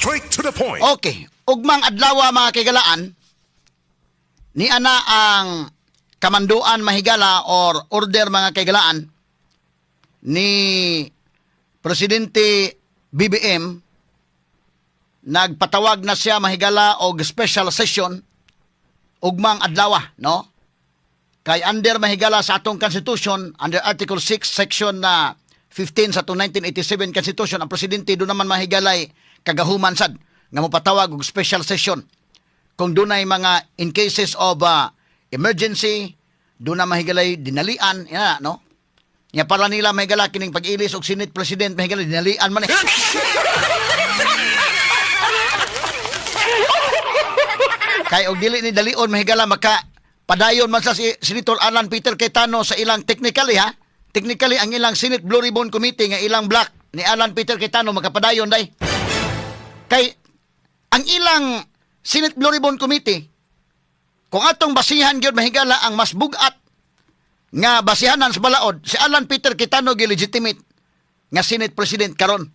Straight to the point. Okay, ugmang adlaw mga kagalaan, ni ana ang kamanduan mahigala or order mga kagalaan ni Presidente BBM. Nagpatawag na siya mahigala og special session ugmang adlaw, no? Kay under mahigala sa atong constitution, under Article 6 section na 15 sa atong 1987 constitution, ang presidente do naman mahigalay kagahuman sad nga mopatawag og special session kung dunay mga in cases of emergency, do na mahigalay dinalian, yan, no? Nya para nila mahigala kining pag-ilis og Senate President mahigala dinalian man eh. Kay og dili ni dalion mahigala maka padayon man sa si Senator Alan Peter Cayetano sa ilang technically technically ang ilang Senate Blue Ribbon Committee nga ilang block ni Alan Peter Cayetano makapadayon day. Kay ang ilang Senate Blue Ribbon Committee kung atong basihan gyud mahigala ang mas bugat nga basihanan sa balaod si Alan Peter Cayetano legitimate nga Senate President karon.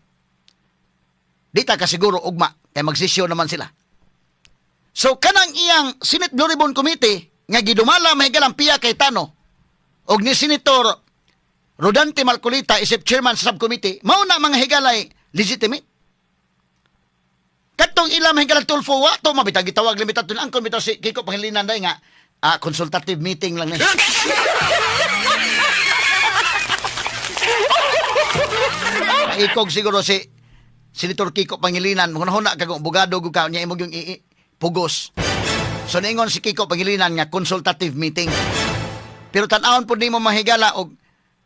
Di ta kasiguro ugma kay magsisyon naman sila. So kanang iyang Senate Blue Ribbon Committee nga gidumala mahigalang Pia Cayetano og ni Senator Rodante Marcolita isip chairman sa subcommittee, mao na mga higalay legitimate. Katong ilang mahigalang Tulfo wa to mabitag gitawag limited to ang komite si Kiko Pangilinan day nga consultative meeting lang ni. Ikog siguro si Senator Kiko Pangilinan hunahuna kag abogado gud ka nya imong yung pugos. So ningon si Kiko Pangilinan nga consultative meeting. Pero tan-awon pud nimo mahigala og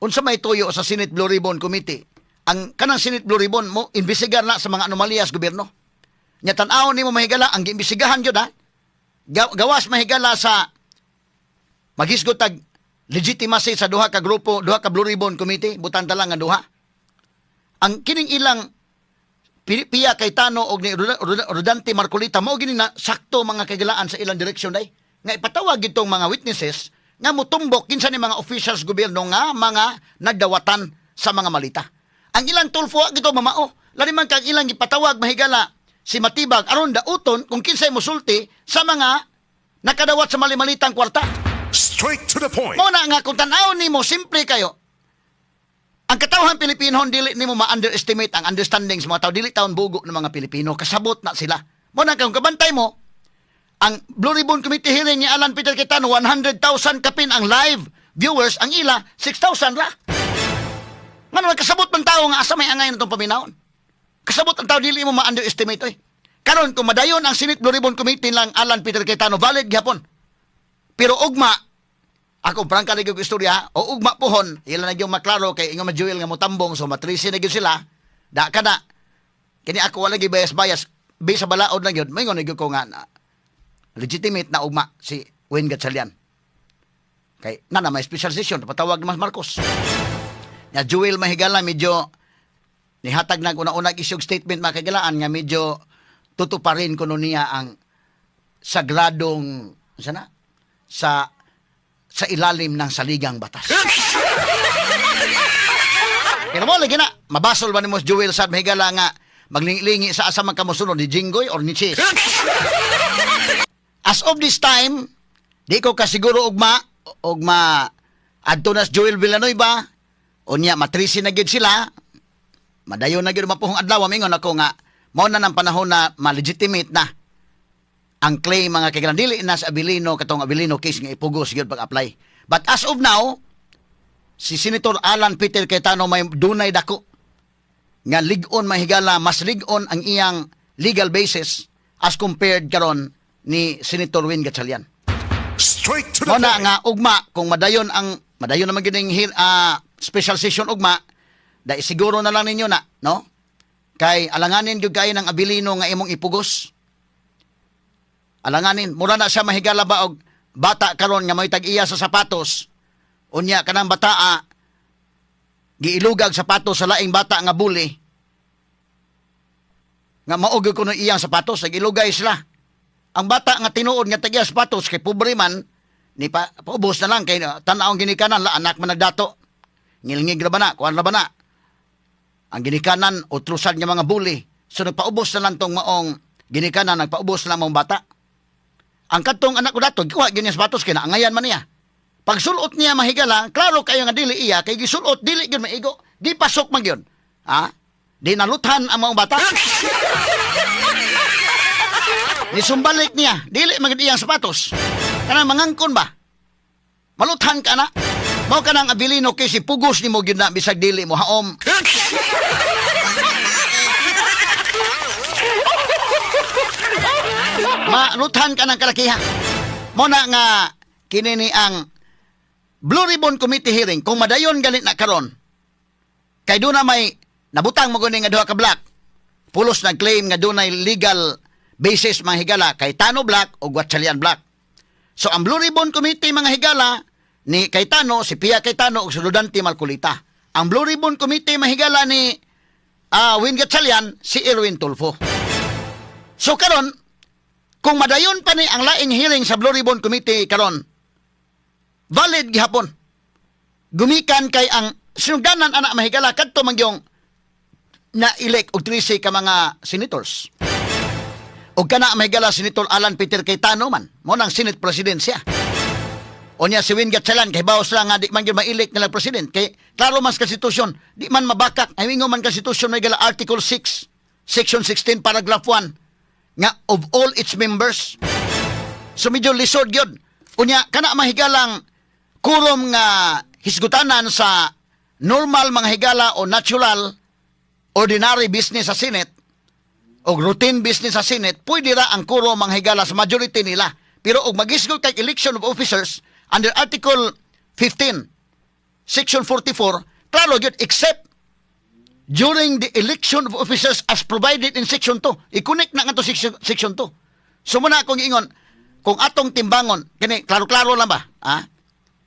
unsa may tuyo sa Senate Blue Ribbon Committee. Ang kanang Senate Blue Ribbon mo imbestigar na sa mga anomalya sa gobyerno. Nya tan-awon nimo mahigala ang giimbestigahan gyud gawas mahigala sa maghisgot tag legitimacy sa duha ka grupo, duha ka Blue Ribbon Committee, butan ta lang nga duha. Ang kining ilang Pia Cayetano og ni Rodante Marcolita mao gini na sakto mga kagalaan sa ilang direksyon day. Nga ipatawag itong mga witnesses nga motumbok kinsa ni mga officials gobyerno nga mga nagdawatan sa mga malita. Ang ilang tulfo gito mamao, lani man kang ilang ipatawag mahigala si Matibag aron dauton kung kinsay mosulti sa mga nakadawat sa mali-malitang kwarta. Straight to the point. Mo na nga kung tan-aw nimo simple kayo. Ang katawhan Pilipino dili nimo ma-underestimate ang understanding sa mga tao, dili taon bugo ng mga Pilipino, kasabot na sila. Mo na kung kabantay mo ang Blue Ribbon Committee hearing ni Alan Peter Cayetano 100,000 kapin ang live viewers, ang ila 6,000 ra. Ngano kasabot man tao nga asa may angay natong paminawon. Kasabot ang tao dili mo ma-underestimate oy. Karon kung madayon ang Senate Blue Ribbon Committee lang Alan Peter Cayetano valid gyapon. Pero ugma ako prangka na yung istorya, o ugma pohon, ilan na yung maklaro kay ingon majuel nga motambong, so matrisi na yun sila, da ka na. Kini ako wala gibayas-bayas, base sa balaod na yun, may ngon ko nga na, legitimate na ugma si Wayne Gatchalian. Kay, na may special session, patawag ni Mas Marcos. Ya, Jewel Mahigala, medyo, nihatag na una-unag isyong statement makagalaan, nga medyo, tutuparin ko niya ang sagradong, sana, sa ilalim ng saligang batas. Pero mo, lagi na, mabasol ba ni Mos Joel sa mahigala nga maglingi sa asa man kamusunod ni Jinggoy or ni Chis. As of this time, di ko kasiguro ugma adto na Joel Villanueva, o niya matrisi na gid sila, madayon na gid mapuhong adlaw, mingon ako nga, mao na ng panahon na ma-legitimate na ang claim mga kailangan dili na sa Abilino katong Abilino case nga ipugos gyud pag-apply. But as of now, si Senator Alan Peter Cayetano may dunay dako nga lig-on mahigala, mas lig-on ang iyang legal basis as compared karon ni Senator Wayne Gatchalian. Straight to the point. point. Nga ugma kung madayon naman gining special session ugma, dai siguro na lang ninyo na, no? Kay alanganin gyud kay ng Abilino nga imong ipugos. Alanganin, mura na siya mahigala ba og bata karon nga may tag-iya sa sapatos. Unya kanang bataa giilugag sapatos sa laing bata nga buli. Nga maugyo ko no iyang sapatos, nag-ilugay sila. Ang bata nga tinuod nga tag-iya sapatos kay pobre man ni paubos na lang kay tan-awong ginikanan la anak man nagdato. Ngilngig ra ba na, kuan ra ba na. Ang ginikanan utrusan nga mga buli. So nagpaubos na lang tong maong ginikanan, nagpaubos na lang maong bata. Ang katong anak ko dato, kuha ganyan sapatos kaya naangayan man niya. Pag sulot niya mahigala, klaro kayo nga dili iya, kay gisulot, dili gyud maigo, di pasok man gyud. Ha? Di naluthan ang maong bata. Nisumbalik niya, dili man gyud iyang sapatos. Kana mangangkon ba? Maluthan ka na. Mao ka nang abilino kay si pugos nimo gyud na bisag dili mo haom. Maluthan ka ng kalakiha. Mo na nga kinini ang Blue Ribbon Committee hearing kung madayon galit na karon. Kay doon na may nabutang mo guni nga duha ka black. Pulos nag-claim nga doon legal basis mga higala kay Tano Black o Guachalian Black. So ang Blue Ribbon Committee mga higala ni Cayetano, si Pia Cayetano ug si Rodante Marcolita. Ang Blue Ribbon Committee mga higala ni Win Gatchalian, si Erwin Tulfo. So karon, kung madayon pa ni ang laing hearing sa Blue Ribbon Committee karon, valid gihapon. Gumikan kay ang sinugdanan anak mahigala kadto mangyong na-elect og 13 ka mga senators. Og kana mahigala Senator Alan Peter Cayetano man, mo nang Senate President siya. O niya si Win Gatchalian kay bawas lang nga di man gyud ma-elect nila president kay klaro man sa konstitusyon, di man mabakak. Ay wingo man konstitusyon mahigala Article 6, Section 16 paragraph 1 nga of all its members. So medyo lisod gyud. Unya kana mahigalang kurom nga hisgutanan sa normal mga higala o natural ordinary business sa Senate o routine business sa Senate, pwede ra ang kurom mga higala sa majority nila. Pero og magisgot kay election of officers under Article 15, Section 44, klaro gyud except during the election of officers as provided in Section 2. I-connect na nga to Section 2. So muna akong ingon, kung atong timbangon, kini klaro-klaro lang ba?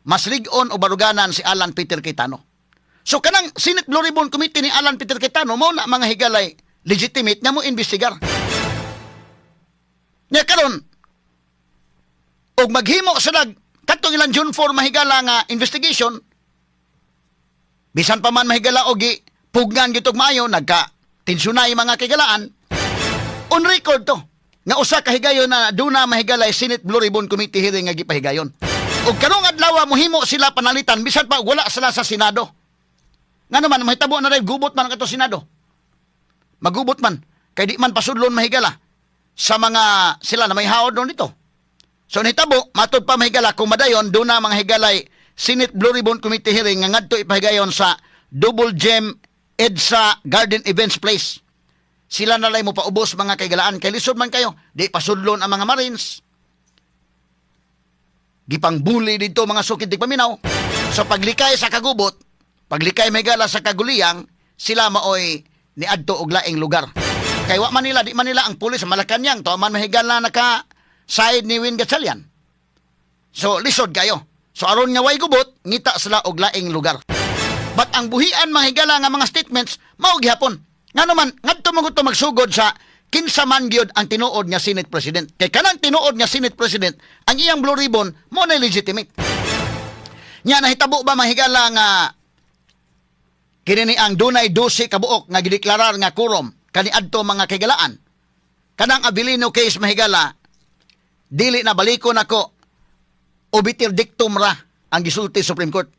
Mas ligon o baruganan si Alan Peter Cayetano. So kanang Senate Blue Ribbon Committee ni Alan Peter Cayetano, mo na mga higalay legitimate nga mo investigar. Nya karon, og maghimo sa katong ilang June 4 mahigala nga investigation, bisan pa man mahigala og pugnan gitog maayo, nagka-tensyonay mga kigalaan, on record to, nga usa ka higayon na duna mahigalay Senate Blue Ribbon Committee hearing nga gipahigayon. Og karong adlaw mohimo sila panalitan, bisan pa wala sila sa Senado. Nga naman, mahitabo na rin, gubot man ang ito Senado. Magubot man, kay di man pasudlon mahigala sa mga sila na may haod doon dito. So nahitabo, matod pa mahigala, kung madayon, doon na mga higalay Senate Blue Ribbon Committee hearing nga ngadto ipahigayon sa Double Gem EDSA Garden Events Place. Sila na lang mo paubos mga kaigalaan. Kay lisod man kayo, di pasudlon ang mga Marines. Gipangbuli dito mga sukid di paminaw. So paglikay sa kagubot, paglikay mahigala sa kaguliyang, sila maoy ni adto og laing lugar. Kay wa man nila, di man nila ang pulis sa Malacañang, to man mahigala naka side ni Win Gatchalian. So lisod kayo. So aron nga way gubot, ngita sila og laing lugar. But ang buhian mahigala nga mga statements mao gihapon. Ngano man ngadto mo to magsugod sa kinsa man gyud ang tinuod nga Senate President. Kay kanang tinuod nga Senate President, ang iyang Blue Ribbon mo na legitimate. Nya nahitabo ba mahigala nga kini ang dunay 12 kabuok nga gideklarar nga quorum kaniadto mga kaigalaan. Kanang Abilino case mahigala, dili na balikon ako obiter dictum ra ang gisulti Supreme Court.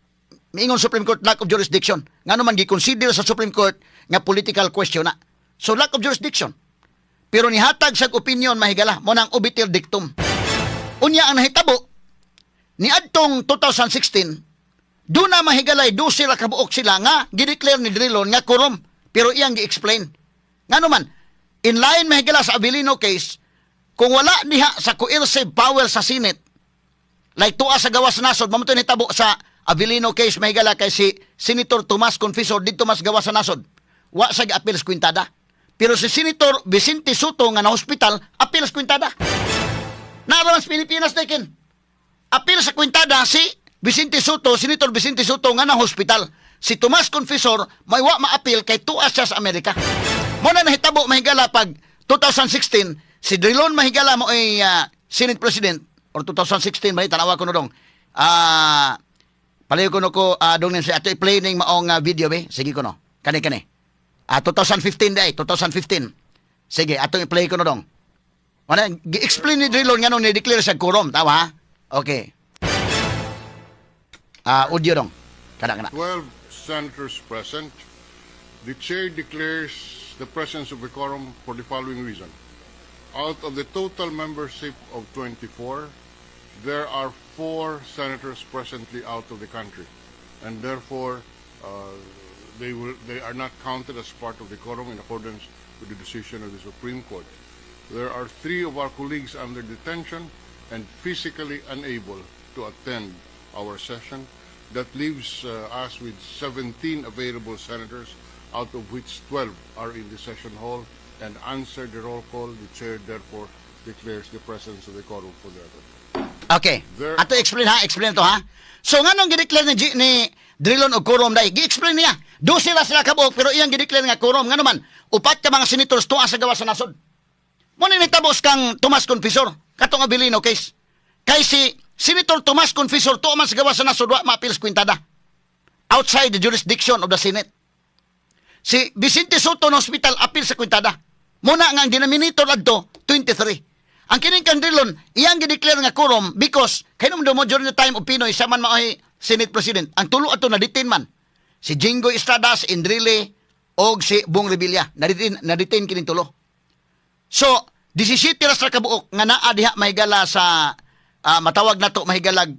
Miingon Supreme Court lack of jurisdiction. Ngano man gi-consider sa Supreme Court nga political question na. So lack of jurisdiction. Pero nihatag sa opinion mahigala mo nang obiter dictum. Unya ang nahitabo ni adtong 2016, doon na mahigalay 12 ra kabuok sila nga gideclare ni Drilon nga quorum, pero iyang gi-explain. Ngano man, in line mahigala sa Abilino case, kung wala diha sa coercive power sa Senate, like tuwa sa gawas nasod, mamuto ni tabo sa Abilino case mahigala kay si Senator Tomas Confessor dito mas gawas sa nasod. Wa sa gi-appeal sa kwintada. Pero si Senator Vicente Soto nga na hospital, appeal sa kwintada. Naroon sa Pilipinas taken. Appeal sa kwintada si Vicente Soto, Senator Vicente Soto nga na hospital. Si Tomas Confessor may wa ma-appeal kay tuwa siya sa Amerika. Mo na nahitabo mahigala pag 2016 si Drilon mahigala mo ay Senate President or 2016 ba tanawa ko no dong. Palayo ko no ko dong sa ato i-play ning maong video be. Sige ko no. Kani 2015 day, 2015. Sige, atong i-play ko na dong. Wala, gi-explain ni Drilon nga nung ni-declare siya quorum, tawa ha? Okay. Audio dong. Kana. 12 senators present. The chair declares the presence of a quorum for the following reason. Out of the total membership of 24, there are 4 senators presently out of the country, and therefore they are not counted as part of the quorum in accordance with the decision of the Supreme Court. There are 3 of our colleagues under detention and physically unable to attend our session. That leaves us with 17 available senators, out of which 12 are in the session hall, and answer the roll call. The chair therefore declares the presence of the quorum for the other. Okay. Ato explain to ha. So nganong gi-declare ni Drilon og quorum dai? Gi-explain niya. Do sila kabuok pero iyang gi-declare nga quorum ngano man upat ka mga senators tuwa sa gawas sa nasod. Mo ni tabos kang Tomas Confessor katong Abilino case. Kay si Senator Tomas Confessor tuwa man sa gawas sa nasod wa ma-appeals kwintada. Outside the jurisdiction of the Senate. Si Vicente Soto ng hospital appeal sa kwintada. Muna nga ang denominator adto 23. Ang kining kang Drilon, iyang gi-declare nga quorum because kainom do mo during the time of Pinoy sa man maoy Senate President. Ang tulo ato na detain man. Si Jingo Estrada, si Indrile, og si Bong Revilla. Na-detain kining tulo. So, 17 ra sa kabuok nga naa diha mahigala sa matawag nato mahigalag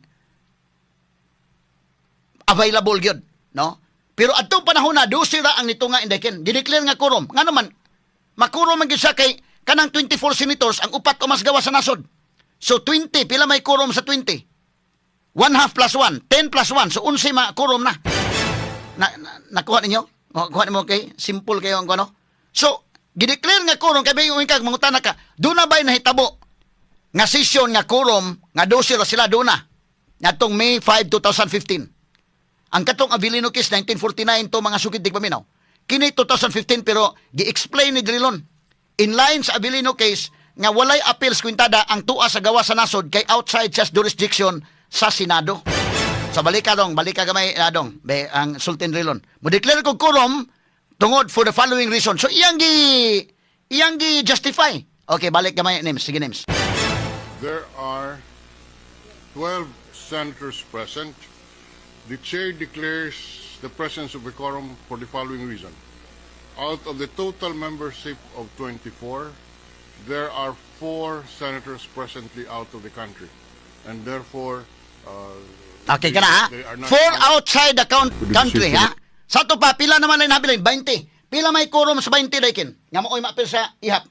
available gyud, no? Pero adtong panahon na 12 ra ang nitunga indeken. Gi-declare nga quorum. Ngano man makurom man gyud siya kay kanang 24 senators ang upat o mas gawas sa nasod. So 20 pila may quorum sa 20? 1/2 plus 1, 10 plus 1. So 11 ma-quorum na. Nakuha ninyo? Kuha nimo kay simple kayo ang ano. So gi-declare nga quorum kay bayo kag mangutana ka. Do na bay nahitabo nga session nga quorum nga 12 ra sila do na. Ngatong May 5, 2015. Ang katong Abilino case 1949 to mga sukid dig paminaw. Kini 2015 pero gi-explain ni Drilon in line sa Abilino case nga walay appeals kwintada ang tuwa sa gawas sa nasod kay outside just jurisdiction sa Senado. So balika gamay dong ang Sultan Drilon. Mo declare ko quorum tungod for the following reason. So iyang gi justify. Okay, balik gamay names. Sige names. There are 12 senators present. The chair declares the presence of a quorum for the following reason. Out of the total membership of 24, there are 4 senators presently out of the country, and therefore Okay ka na ha? they are not 4 outside the country ha? Sa to pa, pila naman na nabilin? 20. Pila may quorum sa 20 daikin? Nga mo mapil sa ihap.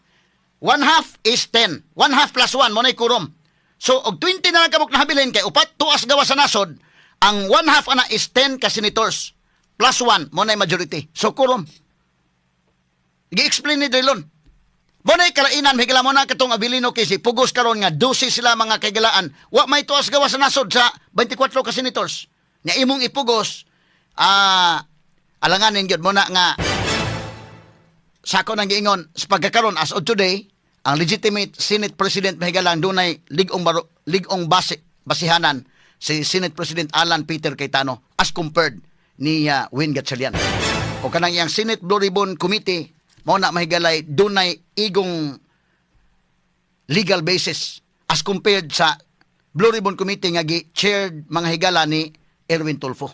1/2 is 10. 1/2 plus 1 mo na quorum. So, og 20 na lang kabuk na habilin kay upat tuas gawas sa nasod, ang 1/2 ana is 10 ka senators. Plus 1 mo na majority. So, quorum. Gi-explain ni Drilon. Mo na kalainan, higala mo na katong Abilino kasi pugos karon nga 12 sila mga kagalaan. Wa may tuas gawas sa nasod sa 24 ka senators. Nga imong ipugos, alanganin gyud mo na nga sa ako nang giingon sa pagkakaroon as of today, ang legitimate Senate President mahigalang dunay ligong basihanan si Senate President Alan Peter Cayetano as compared ni Win Gatchalian. O kanang iyang Senate Blue Ribbon Committee mao na mahigalay dunay igong legal basis as compared sa Blue Ribbon Committee nga gi-chaired mga higala ni Erwin Tulfo.